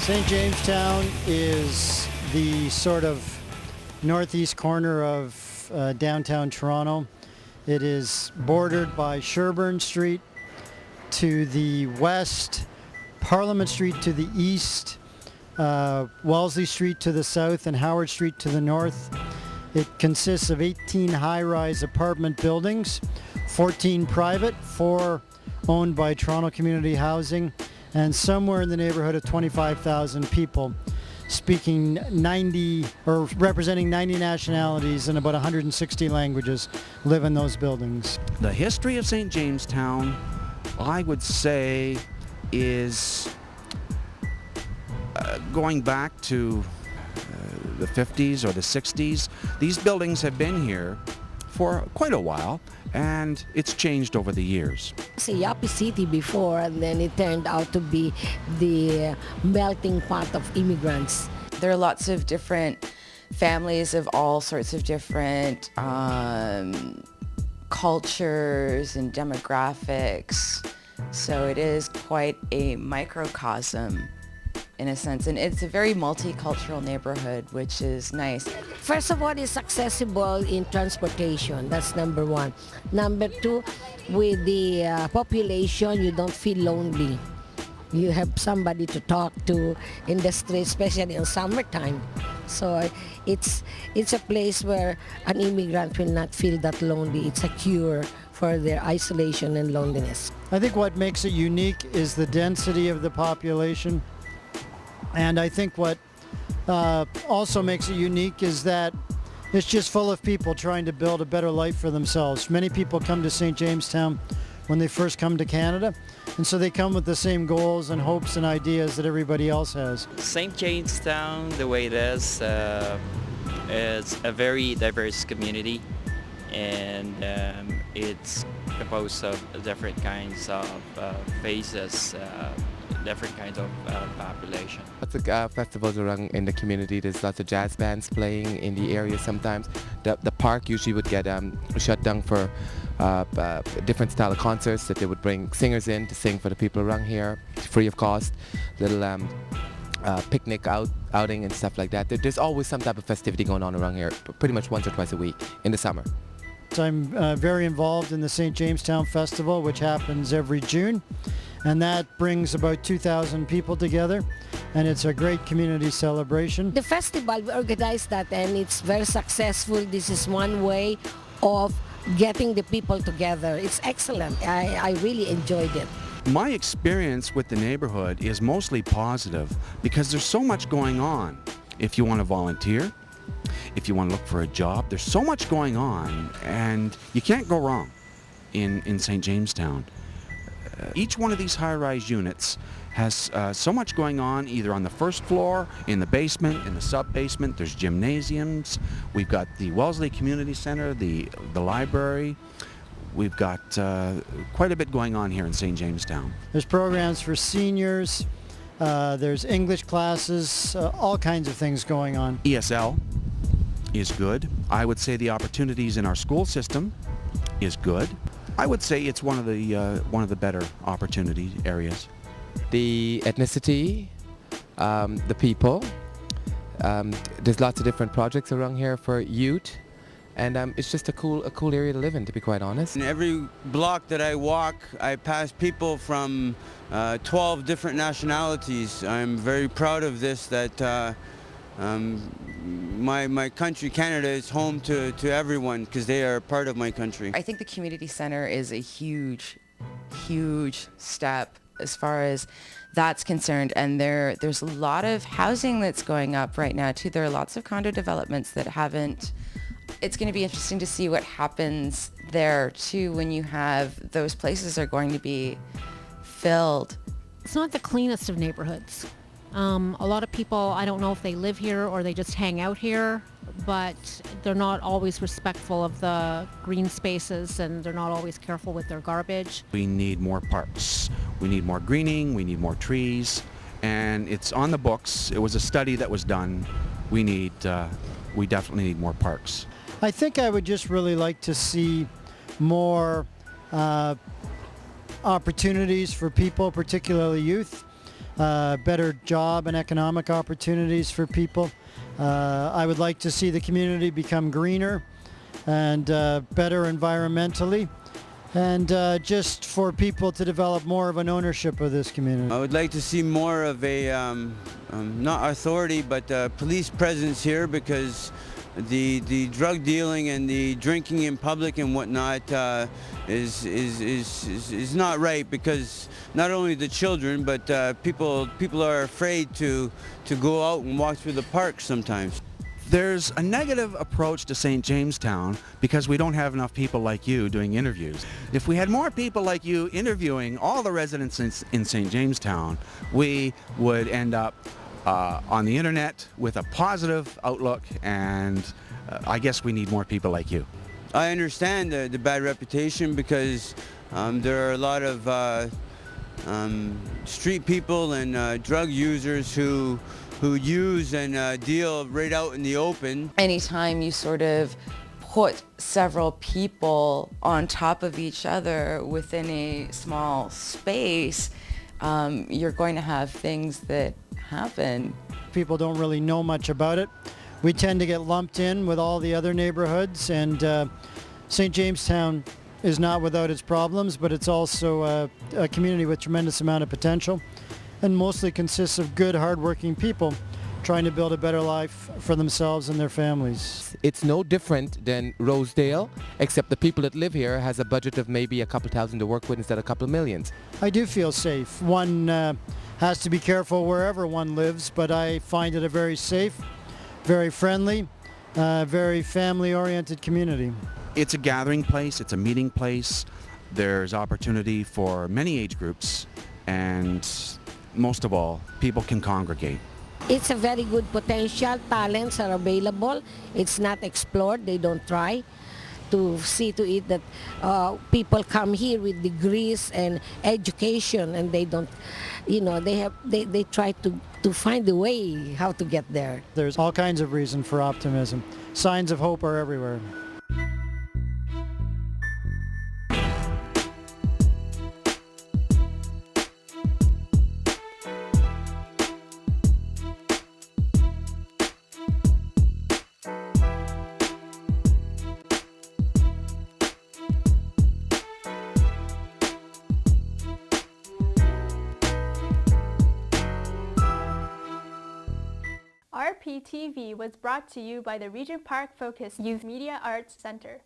St Jamestown is the sort of northeast corner of downtown Toronto. It is bordered by Sherbourne Street to the west, Parliament Street to the east, Wellesley Street to the south, and Howard Street to the north. It consists of 18 high-rise apartment buildings, 14 private, 4 owned by Toronto Community Housing, and somewhere in the neighborhood of 25,000 people, speaking 90 or representing 90 nationalities and about 160 languages live in those buildings. The history of St Jamestown, I would say, is going back to the 50s or the 60s. These buildings have been here for quite a while, and it's changed over the years. It's a yuppie city before, and then it turned out to be the melting pot of immigrants. There are lots of different families of all sorts of different cultures and demographics, so it is quite a microcosm in a sense, and it's a very multicultural neighborhood, which is nice. First of all, it's accessible in transportation. That's number one. Number two, with the population, you don't feel lonely. You have somebody to talk to in the street, especially in summertime. So it's a place where an immigrant will not feel that lonely. It's a cure for their isolation and loneliness. I think what makes it unique is the density of the population. And I think what also makes it unique is that it's just full of people trying to build a better life for themselves. Many people come to St. Jamestown when they first come to Canada, and so they come with the same goals and hopes and ideas that everybody else has. St. Jamestown, the way it is a very diverse community, and it's composed of different kinds of faces, different kinds of population. Lots of festivals around in the community. There's lots of jazz bands playing in the area sometimes. The park usually would get shut down for different style of concerts that they would bring singers in to sing for the people around here, free of cost. Little picnic outing and stuff like that. There's always some type of festivity going on around here, pretty much once or twice a week in the summer. I'm very involved in the St. Jamestown Festival, which happens every June, and that brings about 2,000 people together, and it's a great community celebration. The festival, we organized that, and it's very successful. This is one way of getting the people together. It's excellent. I really enjoyed it. My experience with the neighborhood is mostly positive because there's so much going on. If you want to volunteer, if you want to look for a job, there's so much going on, and you can't go wrong in St. Jamestown. Each one of these high-rise units has so much going on, either on the first floor, in the basement, in the sub-basement. There's gymnasiums. We've got the Wellesley Community Center, the library. We've got quite a bit going on here in St. Jamestown. There's programs for seniors. There's English classes, all kinds of things going on. ESL is good. I would say the opportunities in our school system is good. I would say it's one of the better opportunity areas. The ethnicity, the people. There's lots of different projects around here for youth, and it's just a cool area to live in, to be quite honest. In every block that I walk, I pass people from 12 different nationalities. I'm very proud of this, that my country, Canada, is home to everyone because they are part of my country. I think the community center is a huge step as far as that's concerned, and there's a lot of housing that's going up right now too. There are lots of condo developments that haven't. It's going to be interesting to see what happens there too when you have those places are going to be filled. It's not the cleanest of neighborhoods. A lot of people, I don't know if they live here or they just hang out here, but they're not always respectful of the green spaces, and they're not always careful with their garbage. We need more parks. We need more greening. We need more trees. And it's on the books. It was a study that was done. We definitely need more parks. I think I would just really like to see more opportunities for people, particularly youth, better job and economic opportunities for people. I would like to see the community become greener and better environmentally, and just for people to develop more of an ownership of this community. I would like to see more of a, not authority, but police presence here, because the drug dealing and the drinking in public and whatnot is not right, because not only the children, but people are afraid to go out and walk through the park sometimes. There's a negative approach to St. Jamestown because we don't have enough people like you doing interviews. If we had more people like you interviewing all the residents in St. Jamestown, we would end up on the internet with a positive outlook, and I guess we need more people like you. I understand the bad reputation, because there are a lot of street people and drug users who use and deal right out in the open. Anytime you sort of put several people on top of each other within a small space, you're going to have things that happen. People don't really know much about it. We tend to get lumped in with all the other neighborhoods, and St. Jamestown is not without its problems, but it's also a community with tremendous amount of potential, and mostly consists of good, hardworking people trying to build a better life for themselves and their families. It's no different than Rosedale, except the people that live here has a budget of maybe a couple thousand to work with instead of a couple millions. I do feel safe. One has to be careful wherever one lives, but I find it a very safe, very friendly, very family-oriented community. It's a gathering place, it's a meeting place. There's opportunity for many age groups, and most of all, people can congregate. It's a very good potential. Talents are available. It's not explored. They don't try to see to it that people come here with degrees and education, and they don't, they try to find a way how to get there. There's all kinds of reason for optimism. Signs of hope are everywhere. RPTV was brought to you by the Regent Park Focus Youth Media Arts Center.